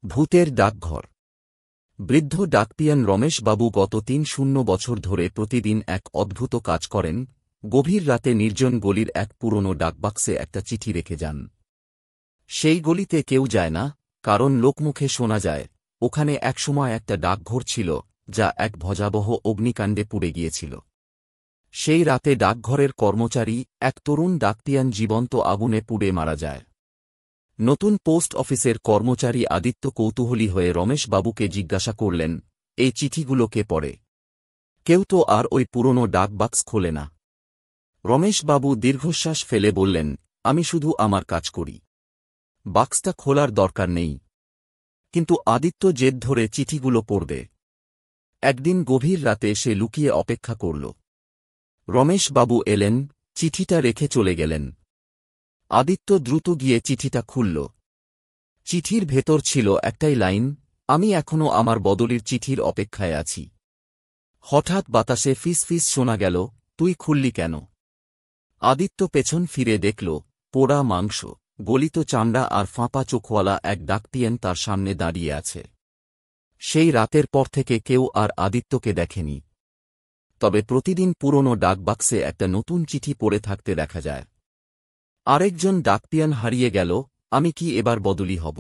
ভূতের ডাকঘর। বৃদ্ধ ডাকপিয়ান রমেশবাবু গত ৩০ বছর ধরে প্রতিদিন এক অদ্ভুত কাজ করেন। গভীর রাতে নির্জন গলির এক পুরনো ডাকবাক্সে একটা চিঠি রেখে যান। সেই গলিতে কেউ যায় না, কারণ লোকমুখে শোনা যায় ওখানে একসময় একটা ডাকঘর ছিল, যা এক ভয়াবহ অগ্নিকাণ্ডে পুড়ে গিয়েছিল। সেই রাতে ডাকঘরের কর্মচারী এক তরুণ ডাকপিয়ান জীবন্ত আগুনে পুড়ে মারা যায়। নতুন পোস্ট অফিসের কর্মচারী আদিত্য কৌতূহলী হয়ে রমেশবাবুকে জিজ্ঞাসা করলেন, এই চিঠিগুলো কে পড়ে? কেউ তো আর ওই পুরনো ডাকবাক্স খোলে না। রমেশবাবু দীর্ঘশ্বাস ফেলে বললেন, আমি শুধু আমার কাজ করি, বাক্সটা খোলার দরকার নেই। কিন্তু আদিত্য জেদ ধরে চিঠিগুলো পড়বে। একদিন গভীর রাতে সে লুকিয়ে অপেক্ষা করল। রমেশবাবু এলেন, চিঠিটা রেখে চলে গেলেন। আদিত্য দ্রুত গিয়ে চিঠিটা খুলল। চিঠির ভেতর ছিল একটাই লাইন, আমি এখনো আমার বদলির চিঠির অপেক্ষায় আছি। হঠাৎ বাতাসে ফিস ফিস শোনা গেল, তুই খুললি কেন? আদিত্য পেছন ফিরে দেখল, পোড়া মাংস, গলিত চামড়া আর ফাঁপা চোখওয়ালা এক ডাকপিয়ান তার সামনে দাঁড়িয়ে আছে। সেই রাতের পর থেকে কেউ আর আদিত্যকে দেখেনি। তবে প্রতিদিন পুরনো ডাকবাক্সে একটা নতুন চিঠি পড়ে থাকতে দেখা যায়। আরেকজন ডাকপিয়ান হারিয়ে গেল, আমি কি এবার বদলি হব?